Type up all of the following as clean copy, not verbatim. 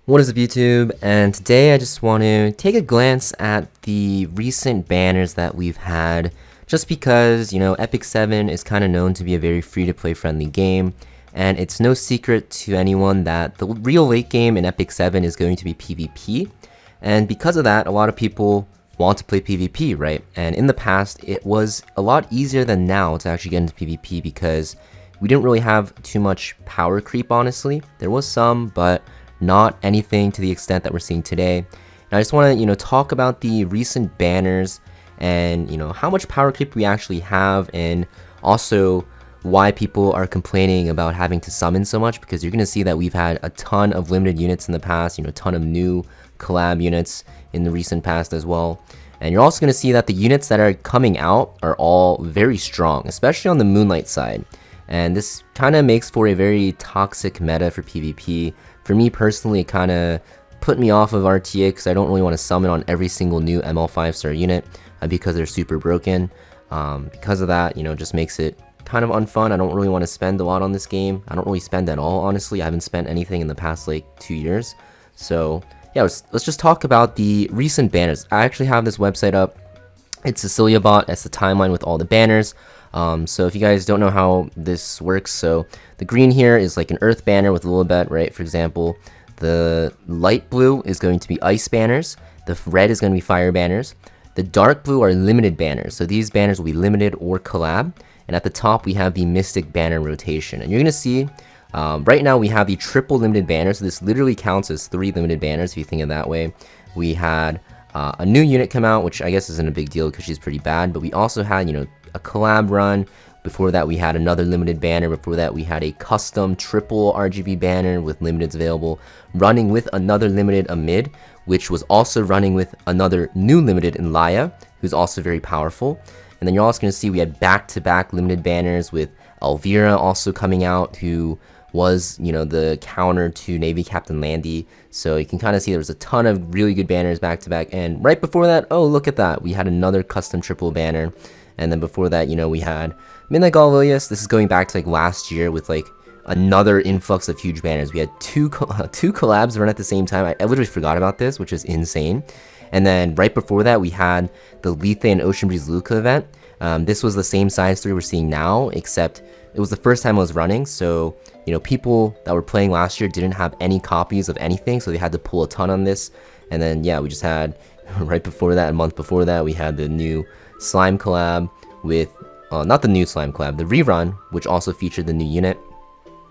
What is up, YouTube? And today I just want to take a glance at the recent banners that we've had, just because, Epic 7 is kind of known to be a very free-to-play friendly game, and it's no secret to anyone that the real late game in Epic 7 is going to be PvP, and because of that, a lot of people want to play PvP, right? And in the past, it was a lot easier than now to actually get into PvP because we didn't really have too much power creep, honestly. There was some, but not anything to the extent that we're seeing today. And I just want to, talk about the recent banners and, how much power creep we actually have, and also why people are complaining about having to summon so much, because you're going to see that we've had a ton of limited units in the past, a ton of new collab units in the recent past as well. And you're also going to see that the units that are coming out are all very strong, especially on the Moonlight side. And this kind of makes for a very toxic meta for PvP. For me personally, it kind of put me off of RTA because I don't really want to summon on every single new ML 5-star unit because they're super broken. Because of that, just makes it kind of unfun. I don't really want to spend a lot on this game. I don't really spend at all, honestly. I haven't spent anything in the past like 2 years. So yeah, let's just talk about the recent banners. I actually have this website up. It's Cecilia Bot. That's the timeline with all the banners. So if you guys don't know how this works, so the green here is like an earth banner with a little bit, right? For example, the light blue is going to be ice banners. The red is going to be fire banners. The dark blue are limited banners. So these banners will be limited or collab. And at the top, we have the mystic banner rotation. And you're going to see, right now we have the triple limited banners. So this literally counts as 3 limited banners if you think of it that way. We had a new unit come out, which I guess isn't a big deal because she's pretty bad. But we also had, a collab run. Before that, we had another limited banner. Before that, we had a custom triple RGB banner with limiteds available, running with another limited Amid, which was also running with another new limited in Laya, who's also very powerful. And then you're also going to see we had back-to-back limited banners with Elvira also coming out, who was, the counter to Navy Captain Landy. So you can kind of see there was a ton of really good banners back-to-back. And right before that, oh, look at that. We had another custom triple banner. And then before that, we had Midnight Galvilius. This is going back to like last year with like another influx of huge banners. We had two collabs run at the same time. I literally forgot about this, which is insane. And then right before that, we had the Lethe and Ocean Breeze Luca event. This was the same size 3 we're seeing now, except it was the first time it was running. So, people that were playing last year didn't have any copies of anything, so they had to pull a ton on this. And then, yeah, we just had, right before that, a month before that, we had the new Slime collab with, not the new Slime collab, the rerun, which also featured the new unit.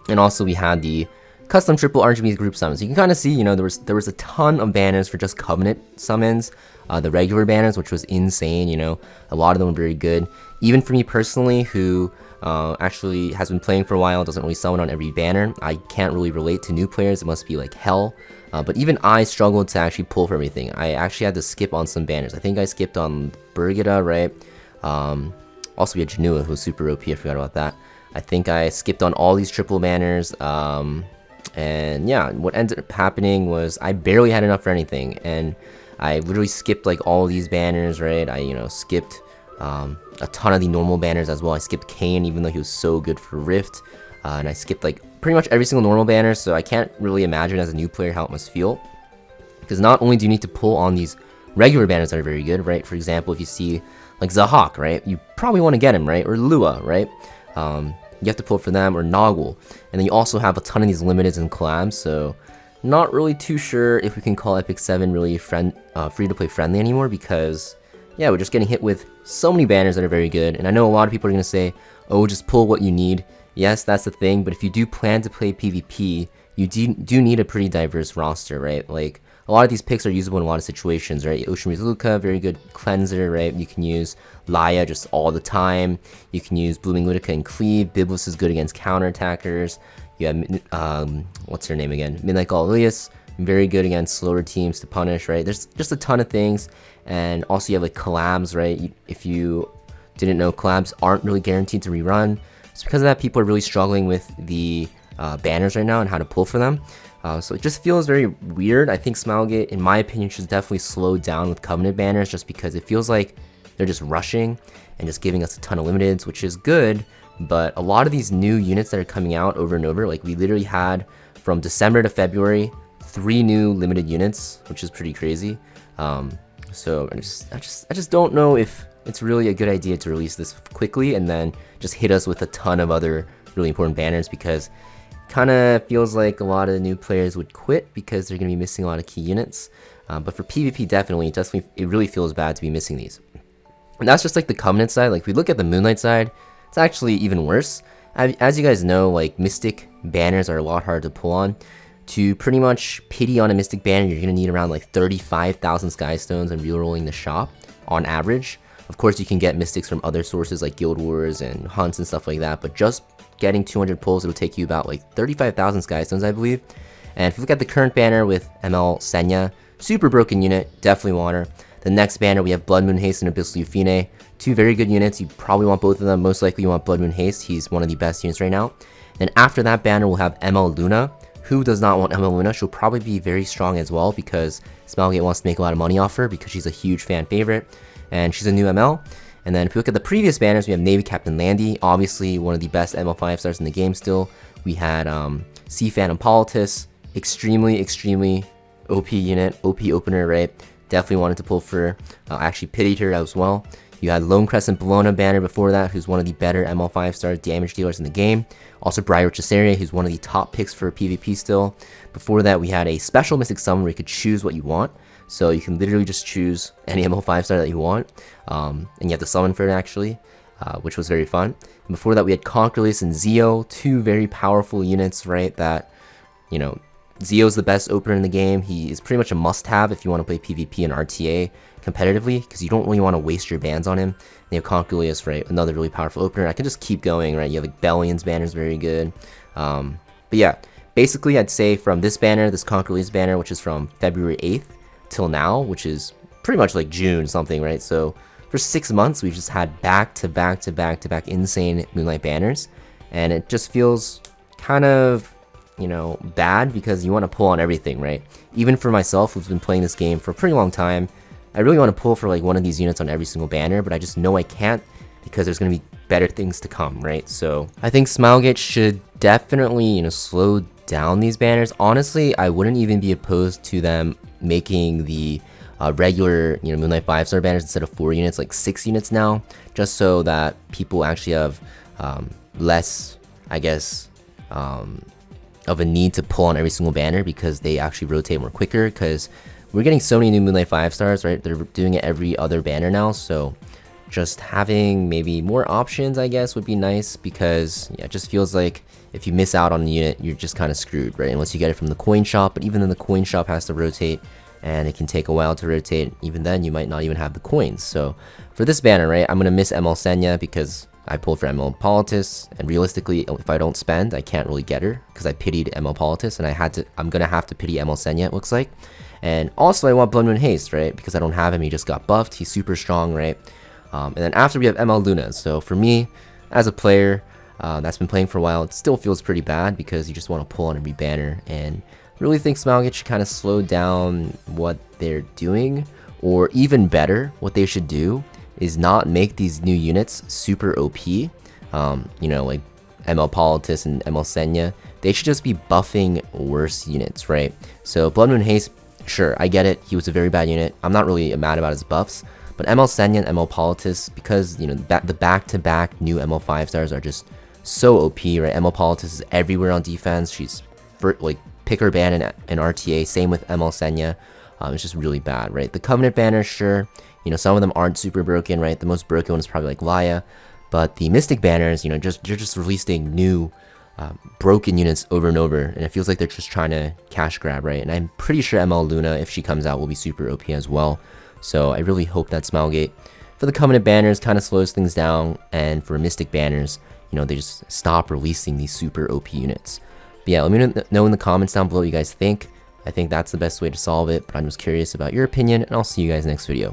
And also we had the custom triple RGB group summons. So you can kind of see, there was a ton of banners for just Covenant summons. The regular banners, which was insane, a lot of them were very good. Even for me personally, who actually has been playing for a while, doesn't really summon on every banner, I can't really relate to new players. It must be like hell. But even I struggled to actually pull for everything. I actually had to skip on some banners. I think I skipped on Burgida, right? Also, we had Janua, who was super OP. I forgot about that. I think I skipped on all these triple banners. And yeah, what ended up happening was I barely had enough for anything. And I literally skipped like all these banners, right? I, skipped a ton of the normal banners as well. I skipped Kane, even though he was so good for Rift. And I skipped like pretty much every single normal banner, so I can't really imagine as a new player how it must feel. Because not only do you need to pull on these regular banners that are very good, right? For example, if you see like Zahak, right? You probably want to get him, right? Or Lua, right? You have to pull for them, or Noggle. And then you also have a ton of these limiteds and collabs, so not really too sure if we can call Epic 7 really free-to-play friendly anymore, because yeah, we're just getting hit with so many banners that are very good. And I know a lot of people are going to say, oh, just pull what you need. Yes, that's the thing, but if you do plan to play PvP, you do need a pretty diverse roster, right? Like, a lot of these picks are usable in a lot of situations, right? Ocean Breeze Luca, very good cleanser, right? You can use Laya just all the time. You can use Blooming Ludica and Cleave. Biblos is good against counterattackers. You have, what's her name again? Midnight Galvilius, very good against slower teams to punish, right? There's just a ton of things. And also you have like collabs, right? If you didn't know, collabs aren't really guaranteed to rerun. So because of that, people are really struggling with the banners right now and how to pull for them. So it just feels very weird. I think Smilegate, in my opinion, should definitely slow down with Covenant banners, just because it feels like they're just rushing and just giving us a ton of limiteds, which is good. But a lot of these new units that are coming out over and over, like we literally had from December to February 3 new limited units, which is pretty crazy. So I just don't know if it's really a good idea to release this quickly and then just hit us with a ton of other really important banners, because kind of feels like a lot of new players would quit because they're going to be missing a lot of key units. But for PvP, definitely, it really feels bad to be missing these. And that's just like the Covenant side. Like, if we look at the Moonlight side, it's actually even worse. As you guys know, like, Mystic banners are a lot harder to pull on. To pretty much pity on a Mystic banner, you're going to need around like 35,000 Sky Stones and rerolling the shop on average. Of course, you can get Mystics from other sources like Guild Wars and hunts and stuff like that, but just getting 200 pulls, it'll take you about like 35,000 Sky Stones, I believe. And if you look at the current banner with ML Senya, super broken unit, definitely want her. The next banner, we have Blood Moon Haste and Abyssal Euphine. 2 very good units. You probably want both of them. Most likely you want Blood Moon Haste. He's one of the best units right now. Then after that banner, we'll have ML Luna. Who does not want ML Luna? She'll probably be very strong as well because Smilegate wants to make a lot of money off her because she's a huge fan favorite. And she's a new ML. And then if we look at the previous banners, we have Navy Captain Landy. Obviously one of the best ML 5 stars in the game still. We had Sea Phantom Politis. Extremely OP unit. OP opener, right? Definitely wanted to pull for her. Actually pitied her as well. You had Lone Crescent Bologna banner before that, who's one of the better ML 5-star damage dealers in the game. Also Briar Cesaria, who's one of the top picks for PvP still. Before that, we had a special Mystic Summon where you could choose what you want. So you can literally just choose any ML 5-star that you want. And you have to summon for it actually, which was very fun. And before that, we had Conquerless and Zeo, 2 very powerful units, right? That, you know, Zeo's the best opener in the game. He is pretty much a must-have if you want to play PvP and RTA competitively, because you don't really want to waste your bans on him. And you have Conquerless, right? Another really powerful opener. I can just keep going, right? You have like Bellion's banner is very good. But yeah, basically I'd say from this banner, this Conquerless banner, which is from February 8th till now, which is pretty much like June something, right? So for 6 months, we've just had back-to-back insane Moonlight banners. And it just feels kind of, you know, bad because you want to pull on everything, right? Even for myself, who's been playing this game for a pretty long time, I really want to pull for like one of these units on every single banner, but I just know I can't because there's going to be better things to come, right? So I think Smilegate should definitely, you know, slow down these banners. Honestly, I wouldn't even be opposed to them making the regular, you know, Moonlight 5-star banners instead of 4 units, like 6 units now, just so that people actually have less, I guess, of a need to pull on every single banner because they actually rotate more quicker, because we're getting so many new Moonlight 5-stars, right? They're doing it every other banner now, so just having maybe more options, I guess, would be nice, because yeah, it just feels like if you miss out on a unit, you're just kind of screwed, right? Unless you get it from the coin shop, but even then the coin shop has to rotate, and it can take a while to rotate. Even then, you might not even have the coins. So for this banner, right, I'm going to miss ML Senya because I pulled for ML Politis, and realistically, if I don't spend, I can't really get her because I pitied ML Politis, and I'm going to have to pity ML Senya, it looks like. And also, I want Blood Moon Haste, right, because I don't have him. He just got buffed. He's super strong, right? And then after, we have ML Luna. So for me, as a player that's been playing for a while, it still feels pretty bad because you just want to pull on every banner. And really think Smilegate should kind of slow down what they're doing, or even better, what they should do is not make these new units super OP. You know, like ML Politis and ML Senya. They should just be buffing worse units, right? So Blood Moon Haste, sure, I get it. He was a very bad unit. I'm not really mad about his buffs. But ML Senya and ML Politis, because, you know, the back-to-back new ML 5-stars are just so OP, right? ML Politis is everywhere on defense. She's, like, pick her ban in RTA. Same with ML Senya. It's just really bad, right? The Covenant banners, sure. You know, some of them aren't super broken, right? The most broken one is probably like Laya. But the Mystic banners, you know, you're just releasing new broken units over and over. And it feels like they're just trying to cash grab, right? And I'm pretty sure ML Luna, if she comes out, will be super OP as well. So I really hope that Smilegate, for the Covenant banners, kind of slows things down. And for Mystic banners, you know, they just stop releasing these super OP units. But yeah, let me know in the comments down below what you guys think. I think that's the best way to solve it, but I'm just curious about your opinion, and I'll see you guys next video.